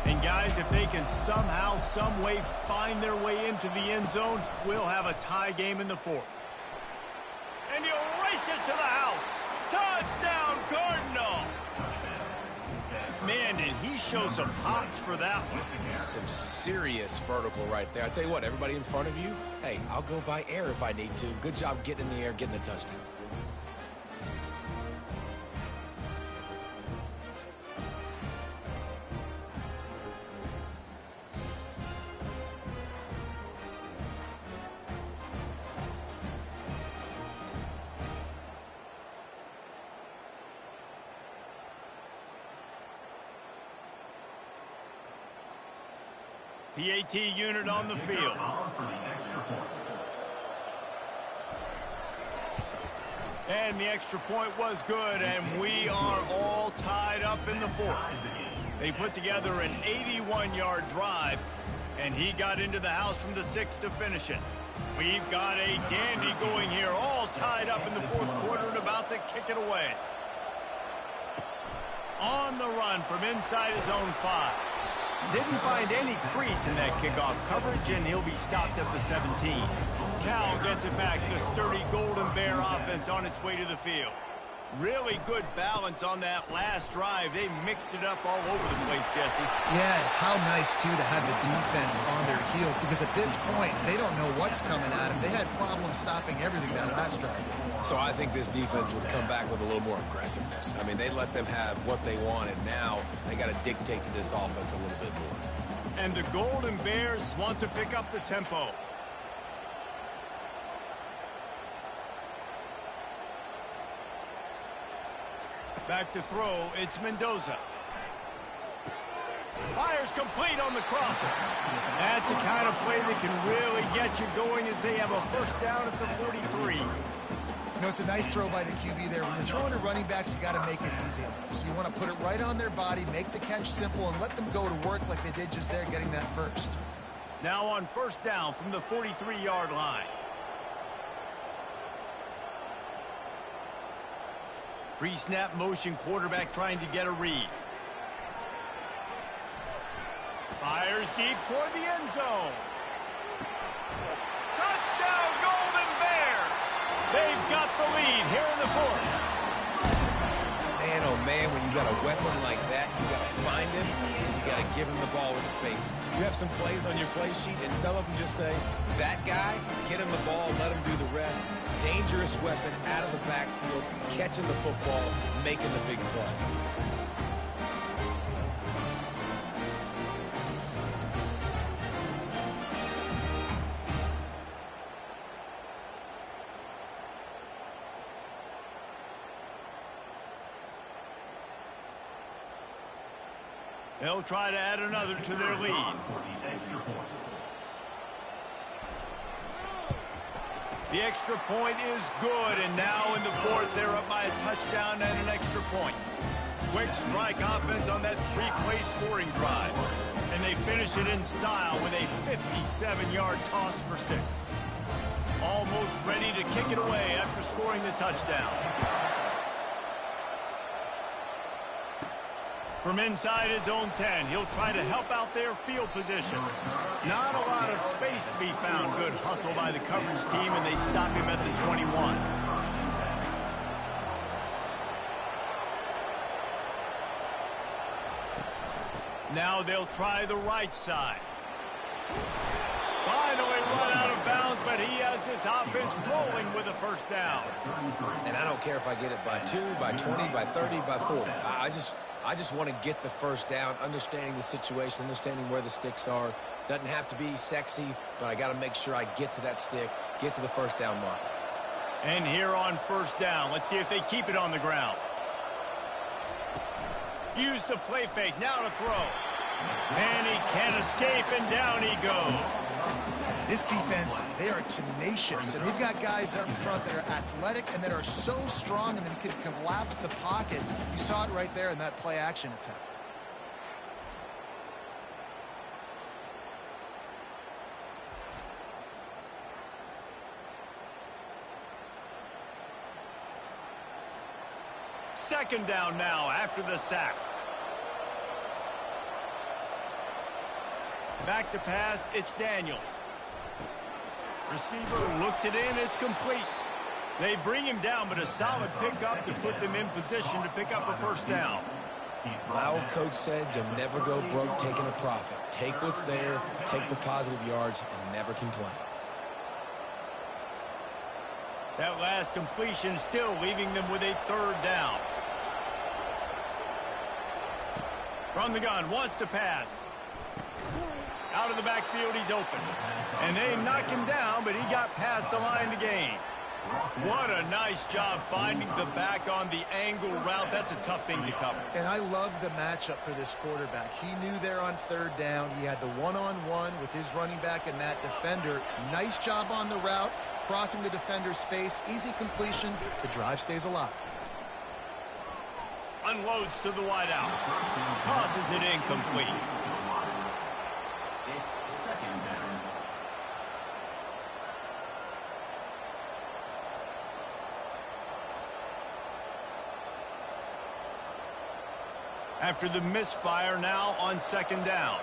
And guys, if they can somehow, some way find their way into the end zone, we'll have a tie game in the fourth. And he'll race it to the house. Touchdown, Cardinal! Man, did he show some hops for that one. Some serious vertical right there. I tell you what, everybody in front of you, hey, I'll go by air if I need to. Good job getting in the air, getting the touchdown. PAT unit on the field. And the extra point was good, and we are all tied up in the fourth. They put together an 81-yard drive, and he got into the house from the 6 to finish it. We've got a dandy going here, all tied up in the fourth quarter and about to kick it away. On the run from inside his own 5. Didn't find any crease in that kickoff coverage, and he'll be stopped at the 17. Cal gets it back. The sturdy Golden Bear offense on its way to the field. Really good balance on that last drive. They mixed it up all over the place, Jesse. Yeah, how nice, too, to have the defense on their heels, because at this point, they don't know what's coming at them. They had problems stopping everything that last drive. So I think this defense would come back with a little more aggressiveness. I mean, they let them have what they wanted. Now they got to dictate to this offense a little bit more. And the Golden Bears want to pick up the tempo. Back to throw, it's Mendoza. Fires complete on the crosser. That's the kind of play that can really get you going as they have a first down at the 43. You know, it's a nice throw by the QB there. When you're throwing to running backs, you got to make it easy. So you want to put it right on their body, make the catch simple, and let them go to work like they did just there, getting that first. Now on first down from the 43-yard line. Pre-snap motion, quarterback trying to get a read. Fires deep toward the end zone. Touchdown, Golden Bears! They've got the lead here in the fourth. Man, oh man, when you got a weapon like that, you got to find him, and you got to give him the ball in space. You have some plays on your play sheet, and some of them just say, that guy, get him the ball, let him do the rest. Dangerous weapon out of the backfield, catching the football, making the big play. They'll try to add another to their lead. The extra point is good, and now in the fourth, they're up by a touchdown and an extra point. Quick strike offense on that three-play scoring drive. And they finish it in style with a 57-yard toss for 6. Almost ready to kick it away after scoring the touchdown. From inside his own 10, he'll try to help out their field position. Not a lot of space to be found. Good hustle by the coverage team, and they stop him at the 21. Now they'll try the right side. Finally run out of bounds, but he has this offense rolling with a first down. And I don't care if I get it by 2, by 20, by 30, by 40. I just want to get the first down, understanding the situation, understanding where the sticks are. Doesn't have to be sexy, but I got to make sure I get to that stick, get to the first down mark. And here on first down, let's see if they keep it on the ground. Use the play fake, now to throw. And he can't escape, and down he goes. This defense, they are tenacious, and they've got guys up front that are athletic and that are so strong and then can collapse the pocket. You saw it right there in that play-action attempt. second down now after the sack. Back to pass, it's Daniels. Receiver looks it in, it's complete. They bring him down, but a solid pickup to put them in position to pick up a first down. My old coach said you'll never go broke taking a profit. Take what's there, take the positive yards, and never complain. That last completion still leaving them with a third down. From the gun, wants to pass. Out of the backfield, he's open. And they knock him down, but he got past the line to gain. What a nice job finding the back on the angle route. That's a tough thing to cover. And I love the matchup for this quarterback. He knew there on third down. He had the one-on-one with his running back and that defender. Nice job on the route, crossing the defender's space. Easy completion. The drive stays alive. Unloads to the wideout. Tosses it incomplete. It's second down. After the misfire, now on second down.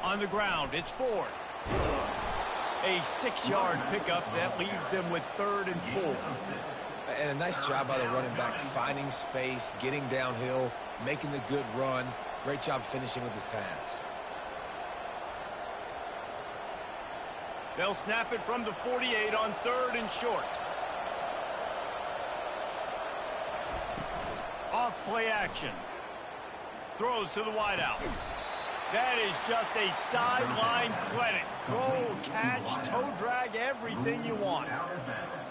On the ground, it's Ford. A 6-yard pickup that leaves them with 3rd and 4. And a nice job by the running back, finding space, getting downhill, making the good run. Great job finishing with his pads. They'll snap it from the 48 on 3rd and short. Off play action. Throws to the wideout. That is just a sideline clinic. Throw, catch, toe drag, everything you want.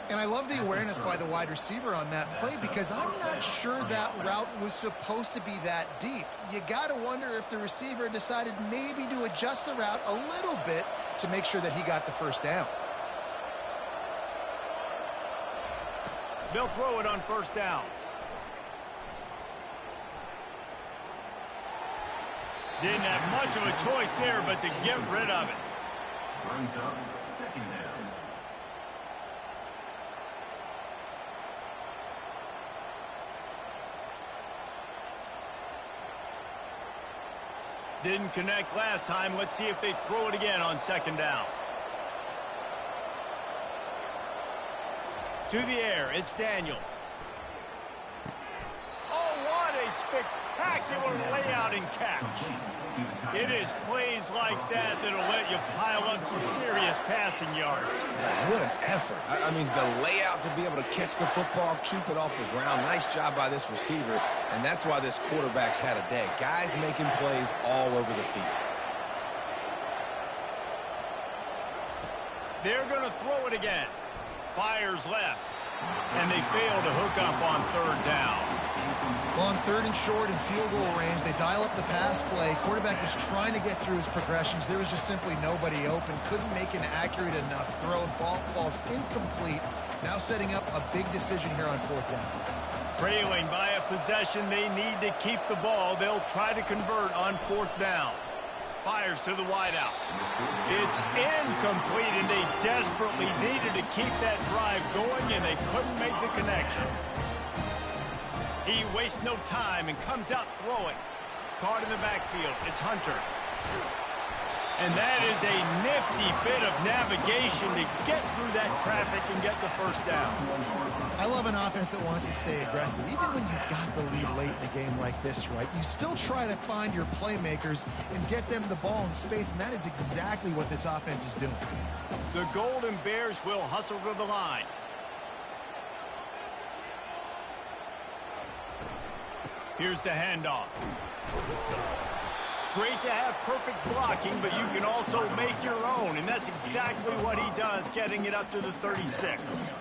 And I love the awareness by the wide receiver on that play because I'm not sure that route was supposed to be that deep. You got to wonder if the receiver decided maybe to adjust the route a little bit to make sure that he got the first down. They'll throw it on first down. Didn't have much of a choice there but to get rid of it. Brings up second down. Didn't connect last time. Let's see if they throw it again on second down. To the air, it's Daniels. Oh, what a spectacular layout and catch. It is plays like that that'll let you pile up some serious passing yards. Yeah, what an effort. I mean, the layout to be able to catch the football, keep it off the ground. Nice job by this receiver, and that's why this quarterback's had a day. Guys making plays all over the field. They're going to throw it again. Fires left, and they fail to hook up on 3rd down. Well, on 3rd and short in field goal range, they dial up the pass play. Quarterback was trying to get through his progressions. There was just simply nobody open. Couldn't make an accurate enough throw. Ball falls incomplete. Now setting up a big decision here on 4th down. Trailing by a possession, they need to keep the ball. They'll try to convert on 4th down. Fires to the wideout. It's incomplete, and they desperately needed to keep that drive going, and they couldn't make the connection. He wastes no time and comes out throwing. Caught in the backfield. It's Hunter. And that is a nifty bit of navigation to get through that traffic and get the first down. I love an offense that wants to stay aggressive. Even when you've got the lead late in a game like this, right, you still try to find your playmakers and get them the ball in space, and that is exactly what this offense is doing. The Golden Bears will hustle to the line. Here's the handoff. Great to have perfect blocking, but you can also make your own, and that's exactly what he does, getting it up to the 36.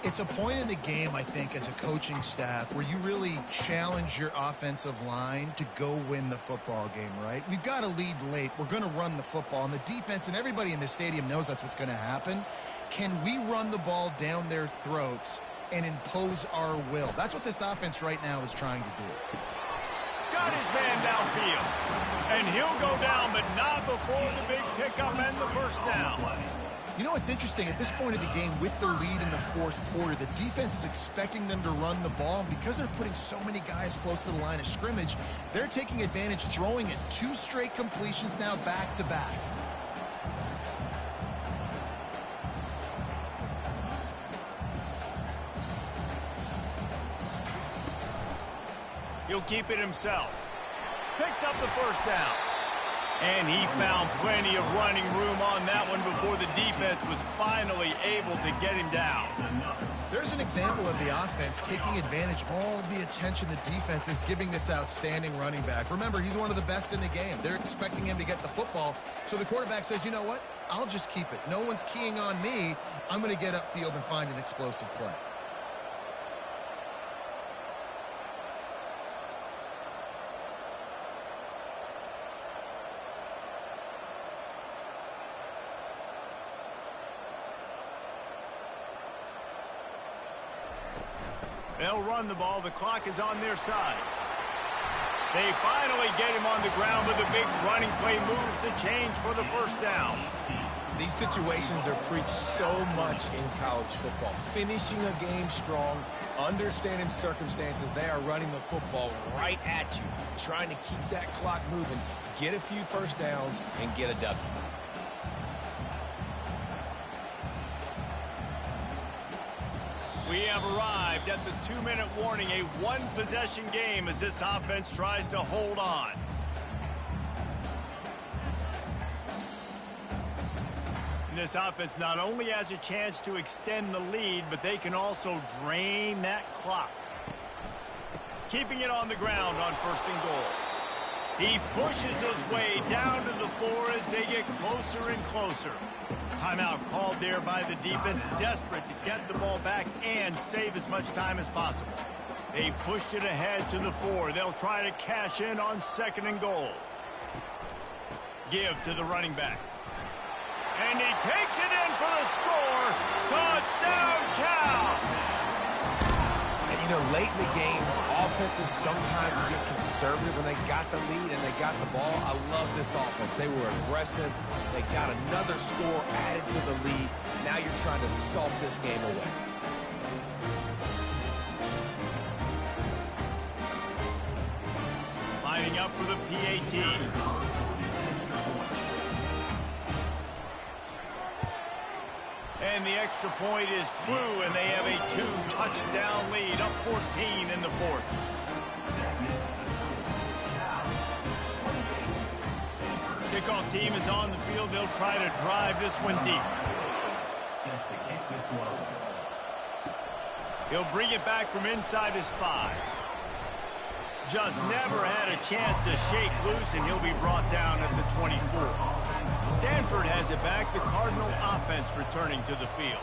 It's a point in the game, I think, as a coaching staff where you really challenge your offensive line to go win the football game, right? We've got to lead late. We're going to run the football, and the defense and everybody in the stadium knows that's what's going to happen. Can we run the ball down their throats and impose our will? That's what this offense right now is trying to do. Got his man downfield. And he'll go down, but not before the big pickup and the first down. You know, it's interesting. At this point of the game, with the lead in the fourth quarter, the defense is expecting them to run the ball. And because they're putting so many guys close to the line of scrimmage, they're taking advantage, throwing it 2 straight completions now back-to-back. He'll keep it himself. Picks up the first down. And he found plenty of running room on that one before the defense was finally able to get him down. There's an example of the offense taking advantage of all the attention the defense is giving this outstanding running back. Remember, he's one of the best in the game. They're expecting him to get the football. So the quarterback says, you know what? I'll just keep it. No one's keying on me. I'm going to get upfield and find an explosive play. They'll run the ball. The clock is on their side. They finally get him on the ground with a big running play moves to change for the first down. These situations are preached so much in college football. Finishing a game strong, understanding circumstances. They are running the football right at you, trying to keep that clock moving, get a few first downs, and get a W. We have arrived at the 2-minute warning, a one-possession game as this offense tries to hold on. And this offense not only has a chance to extend the lead, but they can also drain that clock. Keeping it on the ground on 1st and goal. He pushes his way down to the floor as they get closer and closer. Timeout called there by the defense, desperate to get the ball back and save as much time as possible. They've pushed it ahead to the 4. They'll try to cash in on 2nd and goal. Give to the running back. And he takes it in for the score. Touchdown, Cal! You know, late in the games, offenses sometimes get conservative when they got the lead and they got the ball. I love this offense. They were aggressive. They got another score added to the lead. Now you're trying to salt this game away. Lining up for the PAT. And the extra point is true, and they have a 2-touchdown lead, up 14 in the 4th. Kickoff team is on the field. They'll try to drive this one deep. He'll bring it back from inside his 5. Just never had a chance to shake loose, and he'll be brought down at the 24. Stanford has it back. The Cardinal offense returning to the field.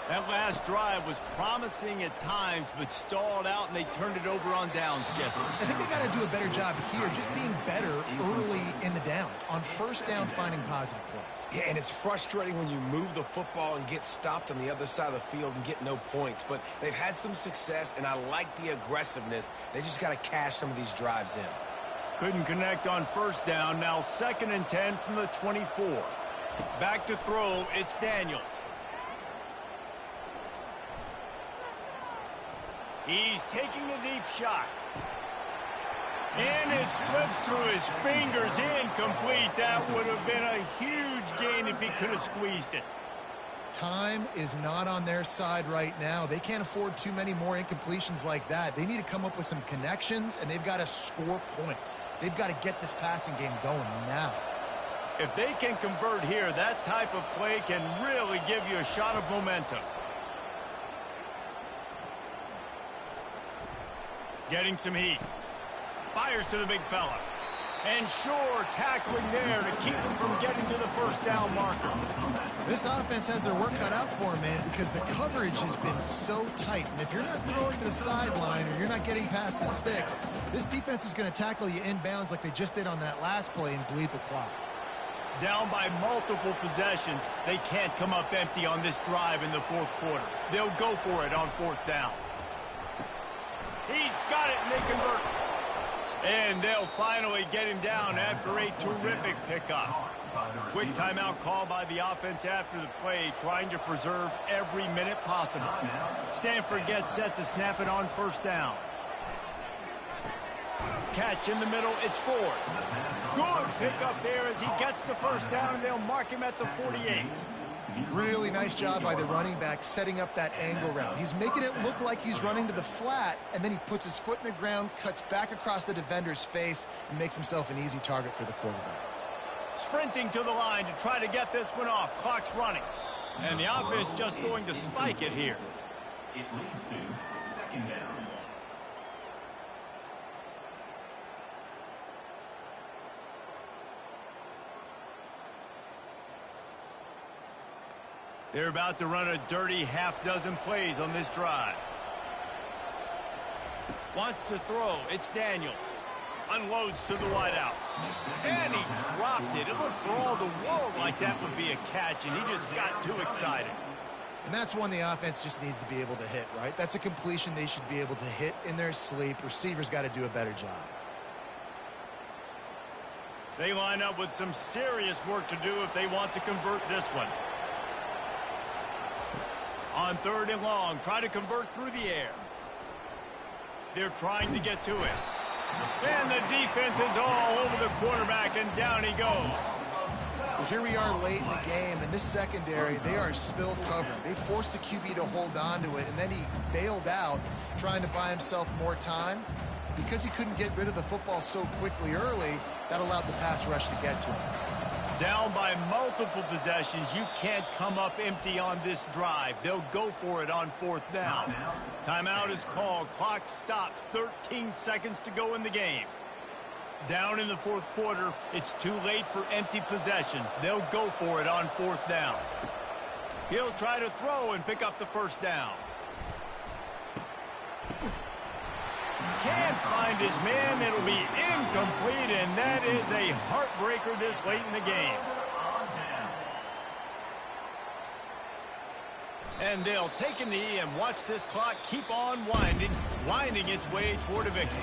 That last drive was promising at times, but stalled out, and they turned it over on downs, Jesse. I think they got to do a better job here, just being better early in the downs. On 1st down, finding positive plays. Yeah, and it's frustrating when you move the football and get stopped on the other side of the field and get no points. But they've had some success, and I like the aggressiveness. They just got to cash some of these drives in. Couldn't connect on 1st down. Now 2nd and 10 from the 24. Back to throw. It's Daniels. He's taking a deep shot. And it slips through his fingers, incomplete. That would have been a huge gain if he could have squeezed it. Time is not on their side right now. They can't afford too many more incompletions like that. They need to come up with some connections, and they've got to score points. They've got to get this passing game going now. If they can convert here, that type of play can really give you a shot of momentum. Getting some heat. Fires to the big fella. And sure, tackling there to keep him from getting to the 1st down marker. This offense has their work cut out for them, man, because the coverage has been so tight. And if you're not throwing to the sideline or you're not getting past the sticks, this defense is going to tackle you inbounds like they just did on that last play and bleed the clock. Down by multiple possessions, they can't come up empty on this drive in the 4th quarter. They'll go for it on 4th down. He's got it, and they convert. And they'll finally get him down after a terrific pickup. Quick timeout call by the offense after the play, trying to preserve every minute possible. Stanford gets set to snap it on first down. Catch in the middle, it's Ford. Good pickup there as he gets the first down, and they'll mark him at the 48. Really nice job by the running back setting up that angle route. He's making it look like he's running to the flat, and then he puts his foot in the ground, cuts back across the defender's face, and makes himself an easy target for the quarterback. Sprinting to the line to try to get this one off. Clock's running. And the offense just going to spike it here. It leads to second down. They're about to run a dirty half-dozen plays on this drive. Wants to throw. It's Daniels. Unloads to the wideout. And he dropped it. It looked for all the world like that would be a catch, and he just got too excited. And that's one the offense just needs to be able to hit, right? That's a completion they should be able to hit in their sleep. Receivers got to do a better job. They line up with some serious work to do if they want to convert this one. On third and long, try to convert through the air. They're trying to get to it. And the defense is all over the quarterback, and down he goes. Well, here we are late in the game, and this secondary, they are still covering. They forced the QB to hold on to it, and then he bailed out, trying to buy himself more time. Because he couldn't get rid of the football so quickly early, that allowed the pass rush to get to him. Down by multiple possessions, you can't come up empty on this drive. They'll go for it on fourth down. Timeout is called. Clock stops. 13 seconds to go in the game. Down in the fourth quarter, it's too late for empty possessions. They'll go for it on fourth down. He'll try to throw and pick up the first down. Can't find his man. It'll be incomplete, and that is a heartbreaker this late in the game. And they'll take a knee and watch this clock keep on winding its way toward a victory.